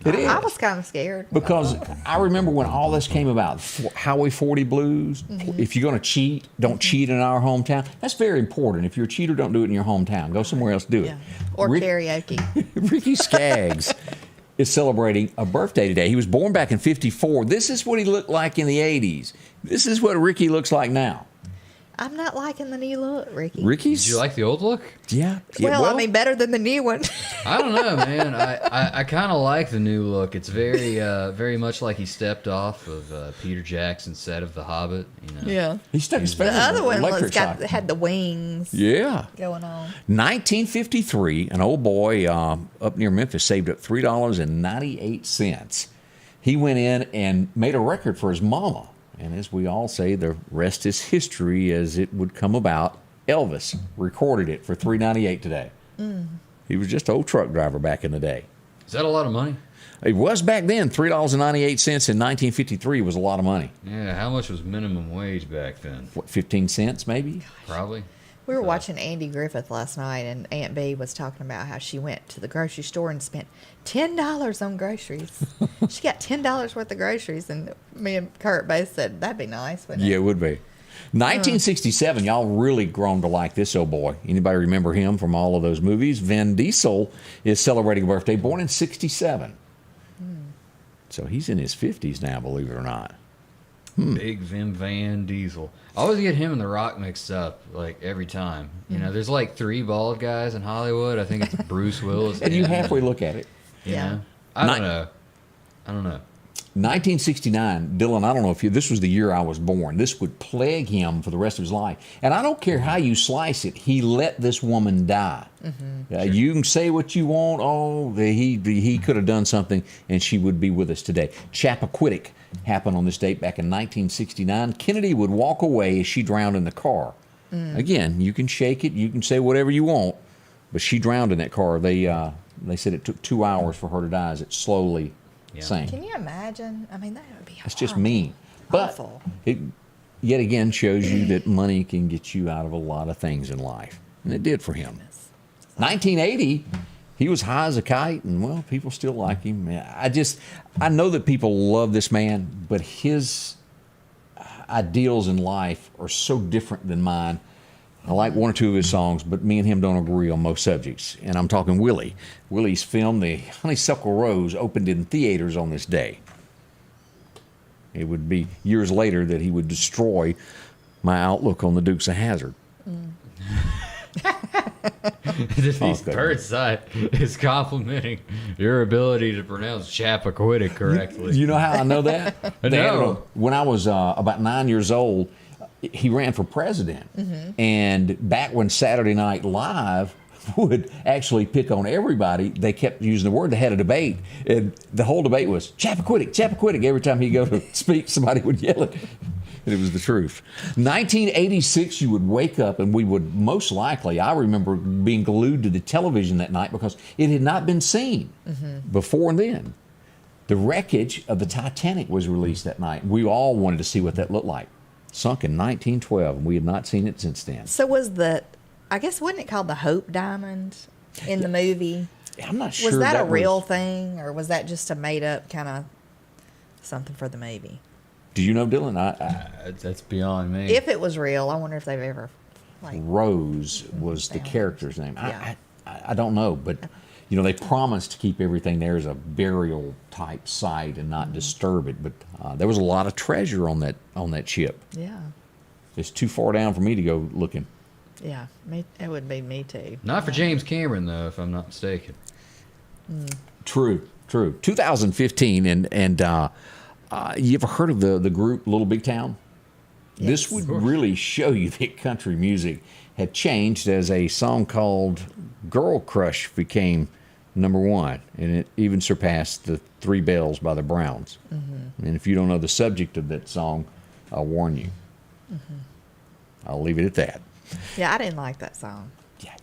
It is. I was kind of scared. Because I remember when all this came about, Highway 40 blues, if you're going to cheat, don't cheat in our hometown. That's very important. If you're a cheater, don't do it in your hometown. Go somewhere else, do it. Yeah. Or karaoke. Ricky Skaggs is celebrating a birthday today. He was born back in 54. This is what he looked like in the 80s. This is what Ricky looks like now. I'm not liking the new look, Ricky. Ricky's... Did you like the old look? Yeah. Well, I mean, better than the new one. I don't know, man. I kind of like the new look. It's very much like he stepped off of Peter Jackson's set of The Hobbit. You know. Yeah. He stuck his The finger in other one electric socket. had the wings Yeah. going on. 1953, an old boy up near Memphis saved up $3.98. He went in and made a record for his mama. And as we all say, the rest is history as it would come about. Elvis recorded it for $3.98 today. He was just an old truck driver back in the day. Is that a lot of money? It was back then. $3.98 in 1953 was a lot of money. Yeah. How much was minimum wage back then? What, 15 cents maybe? Probably. We were watching Andy Griffith last night, and Aunt B was talking about how she went to the grocery store and spent $10 on groceries. She got $10 worth of groceries, and me and Kurt both said, that'd be nice, wouldn't it? Yeah, it would be. 1967, y'all really grown to like this old boy. Anybody remember him from all of those movies? Vin Diesel is celebrating a birthday, born in 67. So he's in his 50s now, believe it or not. Big Vin Diesel. I always get him and The Rock mixed up, like, every time. You know, there's like 3 bald guys in Hollywood. I think it's Bruce Willis. And you halfway look at it. You Yeah. know? I don't know. 1969, Dylan, I don't know if this was the year I was born. This would plague him for the rest of his life. And I don't care how you slice it, he let this woman die. You can say what you want. Oh, he could have done something, and she would be with us today. Chappaquiddick happened on this date back in 1969. Kennedy would walk away as she drowned in the car. Again, you can shake it, you can say whatever you want, but she drowned in that car. They said it took 2 hours for her to die as it slowly sank. Can you imagine? I mean, that would be That's just horrible. mean. But Awful. it yet again shows you that money can get you out of a lot of things in life. And it did for him. 1980, he was high as a kite, and, well, people still like him. I know that people love this man, but his ideals in life are so different than mine. I like one or two of his songs, but me and him don't agree on most subjects. And I'm talking Willie. Willie's film, The Honeysuckle Rose, opened in theaters on this day. It would be years later that he would destroy my outlook on the Dukes of Hazzard. Denise Birdside is complimenting your ability to pronounce Chappaquiddick correctly. You know how I know that? No. When I was about 9 years old, he ran for president. And back when Saturday Night Live would actually pick on everybody, they kept using the word. They had a debate, and the whole debate was Chappaquiddick, Chappaquiddick. Every time he'd go to speak, somebody would yell it. And it was the truth. 1986, you would wake up, and we would most likely, I remember being glued to the television that night because it had not been seen before then. The wreckage of the Titanic was released that night. We all wanted to see what that looked like. Sunk in 1912, and we had not seen it since then. So wasn't it called the Hope Diamond in the movie? I'm not sure. Was that a real thing, or was that just a made up kind of something for the movie? Do you know, Dylan? That's beyond me. If it was real, I wonder if they've ever Rose was the character's name. Yeah. I don't know, but they promised to keep everything there as a burial type site and not disturb it. But there was a lot of treasure on that ship. Yeah. It's too far down for me to go looking. Yeah, it would be me too. Not for James Cameron, though, if I'm not mistaken. True. 2015, and you ever heard of the group Little Big Town? Yes. This would really show you that country music had changed as a song called Girl Crush became #1, and it even surpassed the Three Bells by the Browns. Mm-hmm. And if you don't know the subject of that song, I'll warn you. Mm-hmm. I'll leave it at that. Yeah, I didn't like that song. Yeah.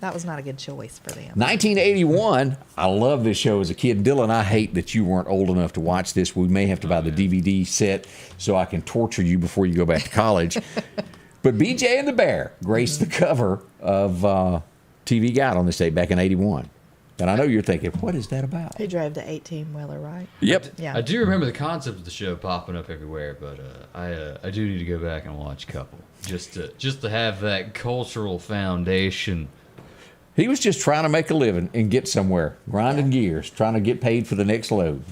That was not a good choice for them. 1981. I love this show as a kid. Dylan, I hate that you weren't old enough to watch this. We may have to buy the DVD set so I can torture you before you go back to college. But BJ and the Bear graced the cover of TV Guide on this day back in 81. And I know you're thinking, what is that about? He drove the 18-wheeler, right? Yep. Yeah. I do remember the concept of the show popping up everywhere, but I do need to go back and watch a couple just to have that cultural foundation. He was just trying to make a living and get somewhere, grinding gears, trying to get paid for the next load.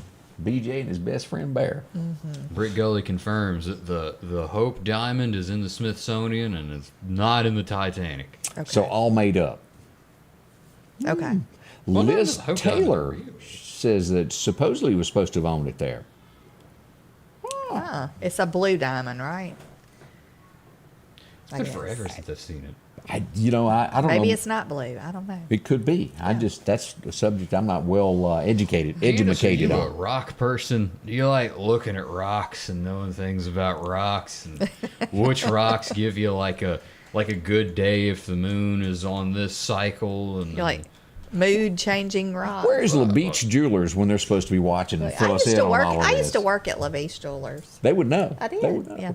BJ and his best friend Bear. Mm-hmm. Britt Gully confirms that the Hope Diamond is in the Smithsonian and it's not in the Titanic. Okay. So all made up. Okay. Well, no, Liz the Hope Taylor Diamond. says that supposedly he was supposed to have owned it there. It's a blue diamond, right? It's been forever since I've seen it. I don't know. Maybe it's not blue. I don't know. It could be. That's a subject I'm not well educated Are you a on. rock person? Do you like looking at rocks and knowing things about rocks and which rocks give you like a good day if the moon is on this cycle? And You're like mood changing rock. Where's La Beach Jewelers when they're supposed to be watching and fill us in on all of I this? used to work at La Beach Jewelers. They would know. I did. They would know. Yeah.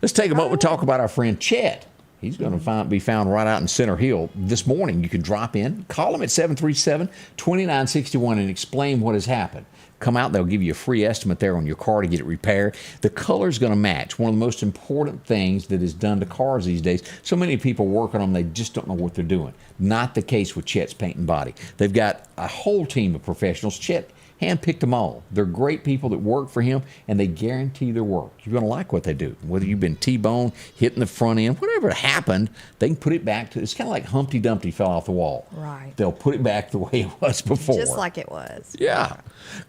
Let's take a moment to talk about our friend Chet. He's going to be found right out in Center Hill this morning. You can drop in, call him at 737-2961 and explain what has happened. Come out, they'll give you a free estimate there on your car to get it repaired. The color's going to match. One of the most important things that is done to cars these days. So many people work on them, they just don't know what they're doing. Not the case with Chet's Paint and Body. They've got a whole team of professionals. Chet handpicked them all. They're great people that work for him, and they guarantee their work. You're going to like what they do. Whether you've been T-boned, hitting the front end, whatever happened, they can put it back to, it's kind of like Humpty Dumpty fell off the wall. Right. They'll put it back the way it was before. Just like it was. Yeah.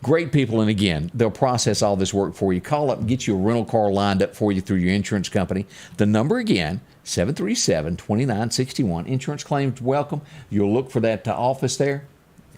Great people, and again, they'll process all this work for you. Call up and get you a rental car lined up for you through your insurance company. The number again, 737-2961. Insurance claims welcome. You'll look for that office there.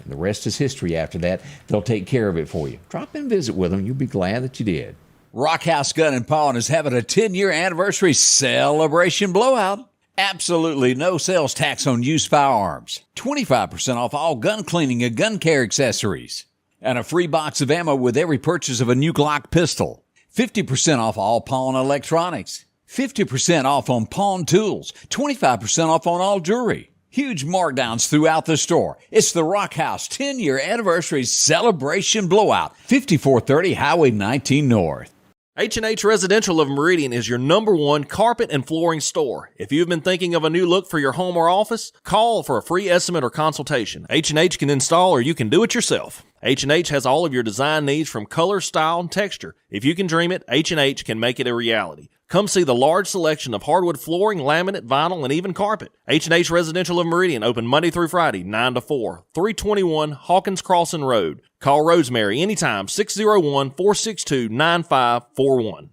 The rest is history after that. They'll take care of it for you. Drop in and visit with them. You'll be glad that you did. Rockhouse Gun & Pawn is having a 10-year anniversary celebration blowout. Absolutely no sales tax on used firearms. 25% off all gun cleaning and gun care accessories. And a free box of ammo with every purchase of a new Glock pistol. 50% off all pawn electronics. 50% off on pawn tools. 25% off on all jewelry. Huge markdowns throughout the store. It's the Rock House 10-year anniversary celebration blowout. 5430 Highway 19 North. H&H Residential of Meridian is your #1 carpet and flooring store. If you've been thinking of a new look for your home or office, call for a free estimate or consultation. H&H can install or you can do it yourself. H&H has all of your design needs from color, style, and texture. If you can dream it, H&H can make it a reality. Come see the large selection of hardwood flooring, laminate, vinyl, and even carpet. H&H Residential of Meridian, open Monday through Friday, 9 to 4, 321 Hawkins Crossing Road. Call Rosemary anytime, 601-462-9541.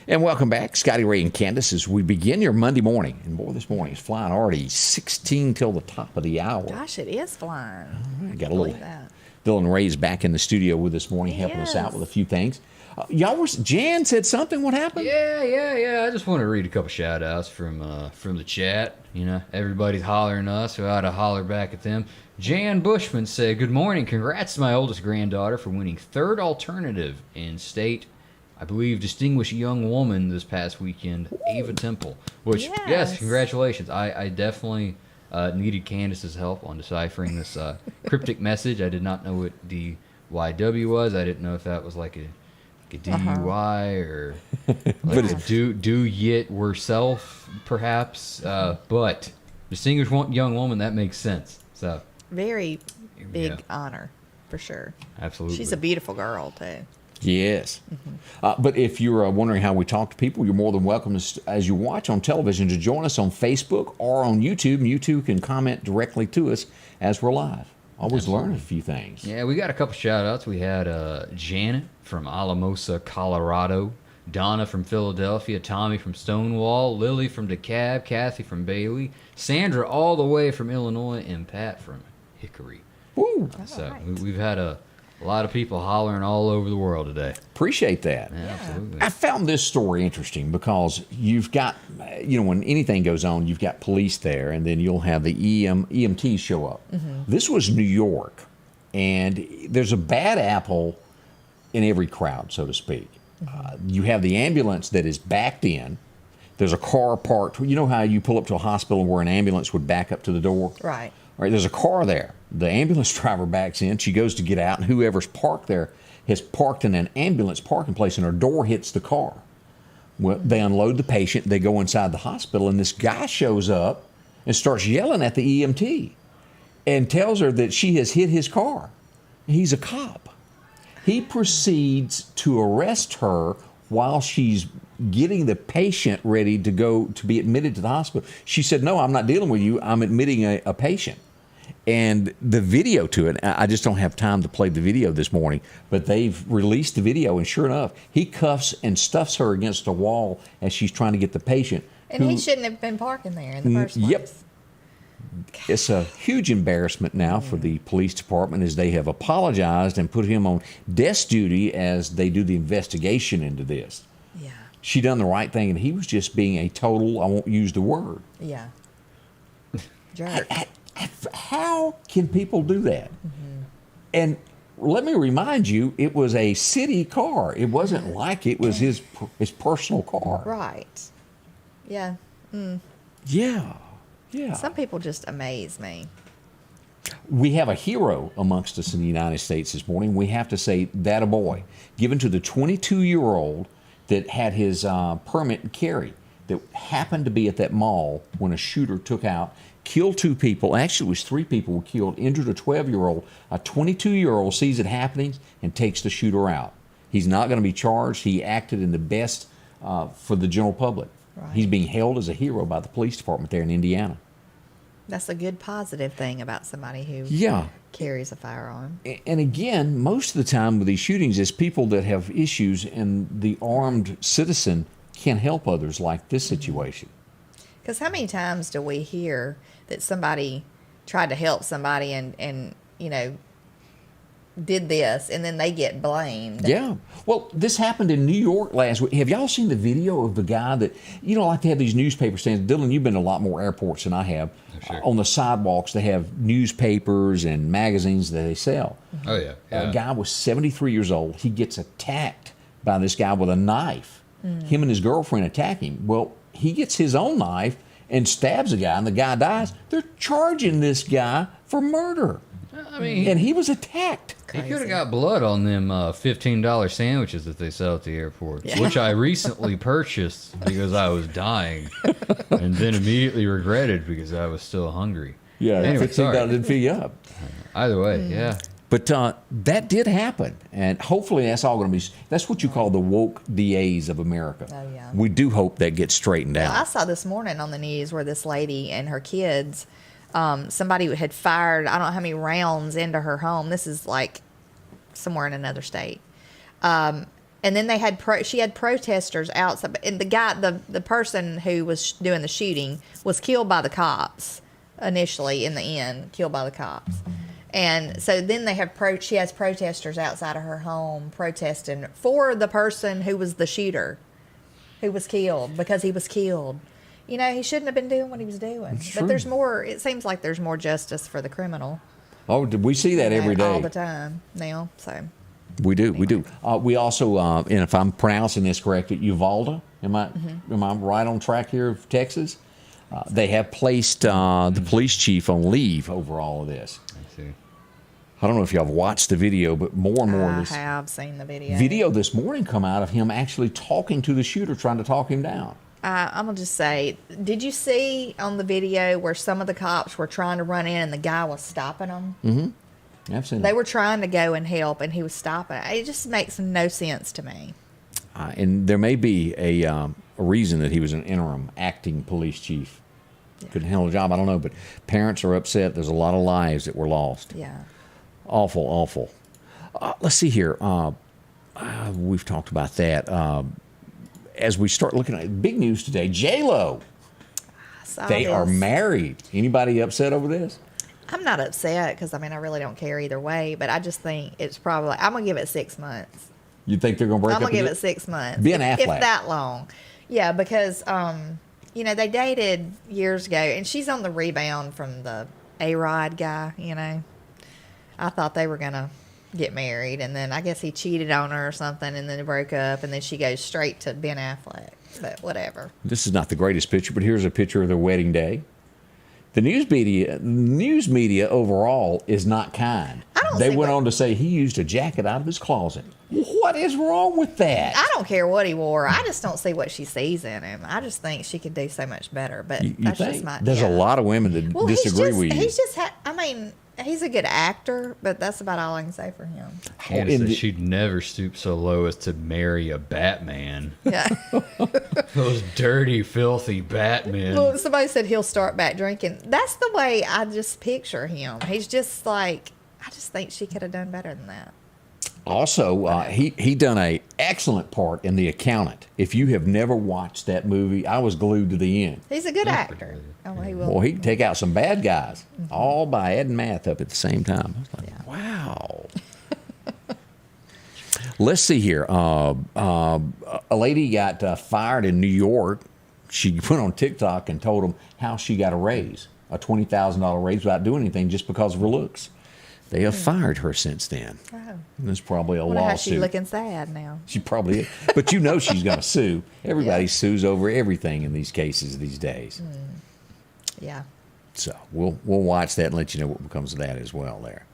And welcome back, Scotty Ray and Candace, as we begin your Monday morning. And boy, this morning is flying already 16 till the top of the hour. Gosh, it is flying. I got a little. That. Dylan Ray is back in the studio with us this morning, helping us out with a few things. Jan said something. What happened? Yeah. I just want to read a couple shout outs from the chat. You know, everybody's hollering us, so I had to holler back at them. Jan Bushman said, "Good morning. Congrats to my oldest granddaughter for winning third alternative in state, I believe, distinguished young woman this past weekend, Ava Temple." Which, yes congratulations. I definitely needed Candace's help on deciphering this cryptic message. I did not know what DYW was. I didn't know if that was like a DUI or like a do yit worself, perhaps. But distinguished young woman, that makes sense. So very big honor, for sure. Absolutely. She's a beautiful girl, too. Yes. But if you're wondering how we talk to people, you're more than welcome, as you watch on television, to join us on Facebook or on YouTube. And you too can comment directly to us as we're live. Always learn a few things. Yeah, we got a couple shout-outs. We had Janet from Alamosa, Colorado, Donna from Philadelphia, Tommy from Stonewall, Lily from DeKalb, Kathy from Bailey, Sandra all the way from Illinois, and Pat from Hickory. Woo! So we've had a lot of people hollering all over the world today. Appreciate that. Yeah, absolutely. I found this story interesting because you've got, when anything goes on, you've got police there, and then you'll have the EMTs show up. This was New York, and there's a bad apple in every crowd, so to speak. You have the ambulance that is backed in. There's a car parked. You know how you pull up to a hospital where an ambulance would back up to the door? Right. Right, there's a car there. The ambulance driver backs in. She goes to get out, and whoever's parked there has parked in an ambulance parking place, and her door hits the car. Well, they unload the patient. They go inside the hospital, and this guy shows up and starts yelling at the EMT and tells her that she has hit his car. He's a cop. He proceeds to arrest her while she's getting the patient ready to go to be admitted to the hospital. She said, "No, I'm not dealing with you. I'm admitting a patient." And the video to it, I just don't have time to play the video this morning, but they've released the video, and sure enough, he cuffs and stuffs her against a wall as she's trying to get the patient. And he shouldn't have been parking there in the first place. Yep. It's a huge embarrassment now for the police department, as they have apologized and put him on desk duty as they do the investigation into this. Yeah. She done the right thing, and he was just being a total, I won't use the word. Yeah. Jerk. How can people do that? And let me remind you, it was a city car. It wasn't like it was his personal car. Right. Yeah. Yeah. Yeah. Some people just amaze me. We have a hero amongst us in the United States this morning. We have to say that a boy, given to the 22-year-old that had his permit to carry, that happened to be at that mall when a shooter took out, killed 2 people. Actually, it was 3 people were killed, injured a 12-year-old. A 22-year-old sees it happening and takes the shooter out. He's not going to be charged. He acted in the best for the general public. Right. He's being held as a hero by the police department there in Indiana. That's a good positive thing about somebody who carries a firearm. And again, most of the time with these shootings is people that have issues, and the armed citizen can't help others like this situation. Because how many times do we hear that somebody tried to help somebody and did this, and then they get blamed? Yeah. Well, this happened in New York last week. Have y'all seen the video of the guy that, like they have these newspaper stands? Dylan, you've been to a lot more airports than I have. Sure. On the sidewalks, they have newspapers and magazines that they sell. Oh, yeah. A guy was 73 years old. He gets attacked by this guy with a knife. Him and his girlfriend attack him. Well, he gets his own knife and stabs a guy, and the guy dies. They're charging this guy for murder. I mean, and he was attacked. He could have got blood on them $15 sandwiches that they sell at the airport, which I recently purchased because I was dying, and then immediately regretted because I was still hungry. Yeah, anyway, $15 didn't fill you up. Either way, yeah. But that did happen, and hopefully that's all going to be. That's what you call the woke DAs of America. Oh, yeah. We do hope that gets straightened out. I saw this morning on the news where this lady and her kids, somebody had fired, I don't know how many rounds into her home. This is like somewhere in another state. And then they had she had protesters outside, and the person who was doing the shooting was killed by the cops initially. In the end, killed by the cops. And so then she has protesters outside of her home protesting for the person who was the shooter, who was killed, because he was killed. He shouldn't have been doing what he was doing. It's but true. there's more. It seems like there's more justice for the criminal. Oh, we see that every day. All the time now. So we do. We do. We also, and if I'm pronouncing this correctly, Uvalde. Am I right on track here of Texas? They have placed the police chief on leave over all of this. I see. I don't know if y'all have watched the video, but more and more of this I have seen the video. video this morning come out of him actually talking to the shooter, trying to talk him down. I'm going to just say, did you see on the video where some of the cops were trying to run in and the guy was stopping them? Mm-hmm. I've seen They that. were trying to go and help, and he was stopping. It just makes no sense to me. And there may be a reason that he was an interim acting police chief. Couldn't handle the job, I don't know. But parents are upset. There's a lot of lives that were lost. Yeah. Awful, awful. Let's see here. We've talked about that. As we start looking at big news today, J-Lo. They are married. Anybody upset over this? I'm not upset because, I really don't care either way, but I just think it's probably, I'm going to give it 6 months. You think they're going to break up? I'm going to give it 6 months. Ben if Affleck. that long. Yeah, because, they dated years ago, and she's on the rebound from the A-Rod guy, I thought they were going to get married, and then I guess he cheated on her or something, and then they broke up, and then she goes straight to Ben Affleck. But whatever. This is not the greatest picture, but here's a picture of their wedding day. The news media overall is not kind. They went on to say he used a jacket out of his closet. What is wrong with that? I don't care what he wore. I just don't see what she sees in him. I just think she could do so much better. But You that's think? just my. There's a lot of women that disagree with you. He's just. He's a good actor, but that's about all I can say for him. She'd never stoop so low as to marry a Batman. Yeah. Those dirty, filthy Batmen. Well, somebody said he'll start back drinking. That's the way I just picture him. He's just like. I just think she could have done better than that. Also, he done a excellent part in The Accountant. If you have never watched that movie, I was glued to the end. He's a good actor. Oh, he will. Well, he can take out some bad guys, all by adding math up at the same time. I was like, wow. Let's see here. A lady got fired in New York. She went on TikTok and told them how she got a raise, a $20,000 raise without doing anything just because of her looks. They have fired her since then. Oh. There's probably a Wonder how lawsuit. she's looking sad now. She probably is. But she's going to sue. Everybody sues over everything in these cases these days. Yeah. So we'll watch that and let you know what becomes of that as well there.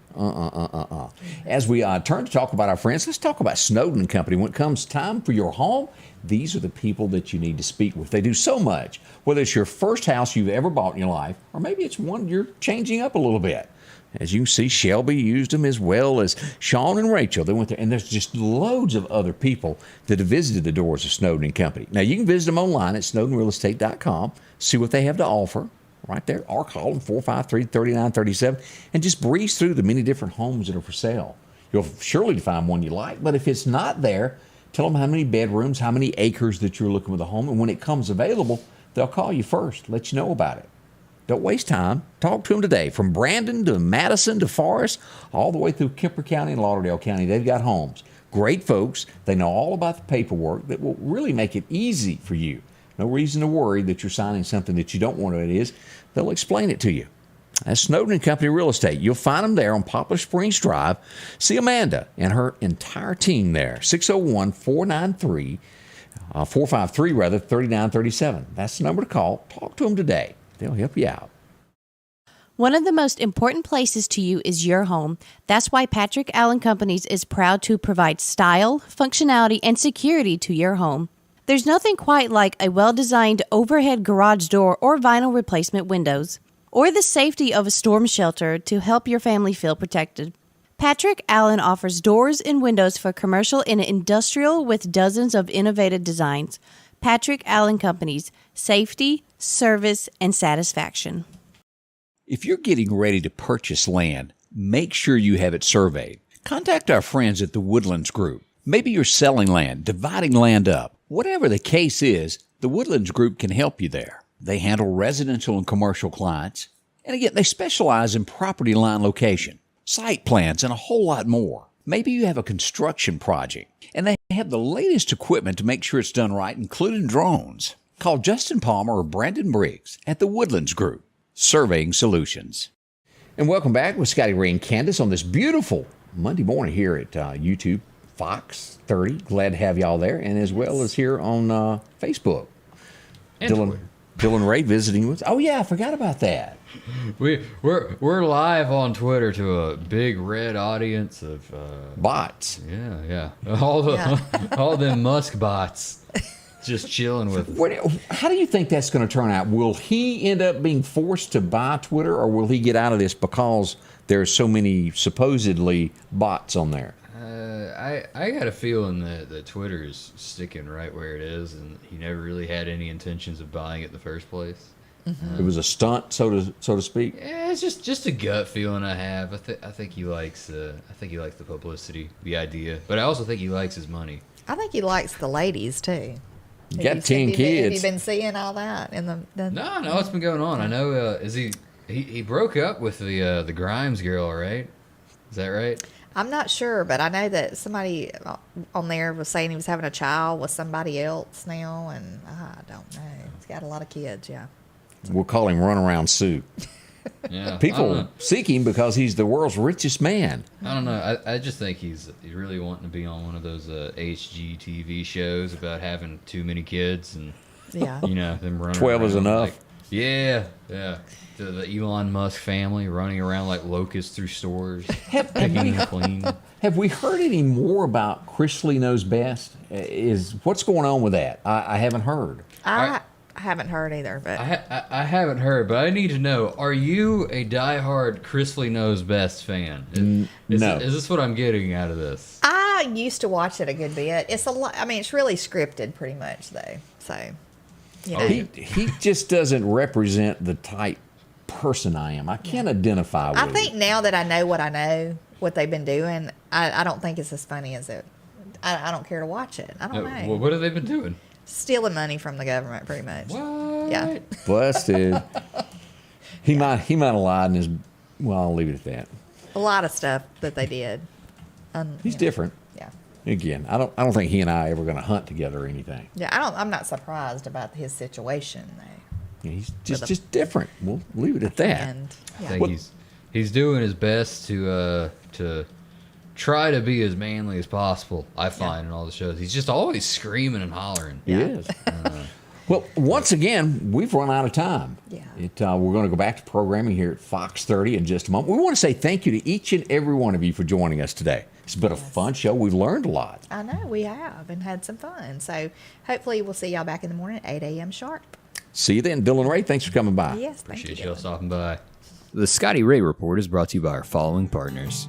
As we turn to talk about our friends, let's talk about Snowden and Company. When it comes time for your home, these are the people that you need to speak with. They do so much, whether it's your first house you've ever bought in your life, or maybe it's one you're changing up a little bit. As you can see, Shelby used them as well as Sean and Rachel. They went there, and there's just loads of other people that have visited the doors of Snowden and Company. Now, you can visit them online at snowdenrealestate.com, see what they have to offer right there, or call them 453-3937, and just breeze through the many different homes that are for sale. You'll surely find one you like, but if it's not there, tell them how many bedrooms, how many acres that you're looking for the home, and when it comes available, they'll call you first, let you know about it. Don't waste time. Talk to them today. From Brandon to Madison to Forest, all the way through Kemper County and Lauderdale County, they've got homes. Great folks. They know all about the paperwork that will really make it easy for you. No reason to worry that you're signing something that you don't want it is. They'll explain it to you. That's Snowden and Company Real Estate. You'll find them there on Poplar Springs Drive. See Amanda and her entire team there. 601-453-3937. That's the number to call. Talk to them today. They'll help you out. One of the most important places to you is your home. That's why Patrick Allen Companies is proud to provide style, functionality, and security to your home. There's nothing quite like a well-designed overhead garage door or vinyl replacement windows, or the safety of a storm shelter to help your family feel protected. Patrick Allen offers doors and windows for commercial and industrial with dozens of innovative designs. Patrick Allen Companies, safety, service, and satisfaction. If you're getting ready to purchase land, make sure you have it surveyed. Contact our friends at the Woodlands Group. Maybe you're selling land, dividing land up. Whatever the case is, the Woodlands Group can help you there. They handle residential and commercial clients. And again, they specialize in property line location, site plans, and a whole lot more. Maybe you have a construction project, and they have the latest equipment to make sure it's done right, including drones. Call Justin Palmer or Brandon Briggs at the Woodlands Group, Surveying Solutions. And welcome back with Scotty Ray and Candace on this beautiful Monday morning here at YouTube, Fox 30. Glad to have y'all there, and as well as here on Facebook. And Dylan, Twitter. Dylan Ray visiting with. Oh yeah, I forgot about that. We're live on Twitter to a big red audience of Bots. yeah all them Musk bots just chilling with. How do you think that's going to turn out? Will he end up being forced to buy Twitter, or will he get out of this because there's so many supposedly bots on there? I got a feeling that Twitter is sticking right where it is, and he never really had any intentions of buying it in the first place. It was a stunt, so to speak. Yeah, it's just a gut feeling I have. I think he likes the publicity, the idea, but I also think he likes his money. I think he likes the ladies too. You got 10 kids. Have you been seeing all that in the? No, it's been going on. I know. He broke up with the Grimes girl, right? Is that right? I'm not sure, but I know that somebody on there was saying he was having a child with somebody else now, and I don't know. He's got a lot of kids, yeah. We'll call him Runaround Sue. Yeah, People seek him because he's the world's richest man. I don't know. I just think he's really wanting to be on one of those HGTV shows about having too many kids and them running 12 is around enough. like, yeah. The Elon Musk family running around like locusts through stores, picking them clean. Have we heard any more about Chrisley Knows Best? What's going on with that? I haven't heard. I haven't heard either, but I haven't heard, but I need to know: are you a diehard Chrisley Knows Best fan? No. Is this what I'm getting out of this? I used to watch it a good bit. It's a lot. I mean, it's really scripted, pretty much, though. So, he just doesn't represent the type person I am. I can't identify with. I think now that I know what they've been doing, I don't think it's as funny as it. I don't care to watch it. I don't know. Well, what have they been doing? Stealing money from the government, pretty much. What? Yeah. Busted. He might have lied in his. Well, I'll leave it at that. A lot of stuff that they did. He's different. Yeah. Again, I don't think he and I are ever going to hunt together or anything. Yeah, I'm not surprised about his situation though. He's just different. We'll leave it at that. And, yeah. I think he's doing his best to try to be as manly as possible. I find in all the shows, he's just always screaming and hollering. He is. Well, once again, we've run out of time. Yeah. We're going to go back to programming here at Fox 30 in just a moment. We want to say thank you to each and every one of you for joining us today. It's been a fun show. We've learned a lot. I know we have and had some fun. So hopefully we'll see y'all back in the morning at 8 a.m. sharp. See you then. Dylan Ray, thanks for coming by. Yes, thank you. Appreciate y'all stopping by. The Scotty Ray Report is brought to you by our following partners: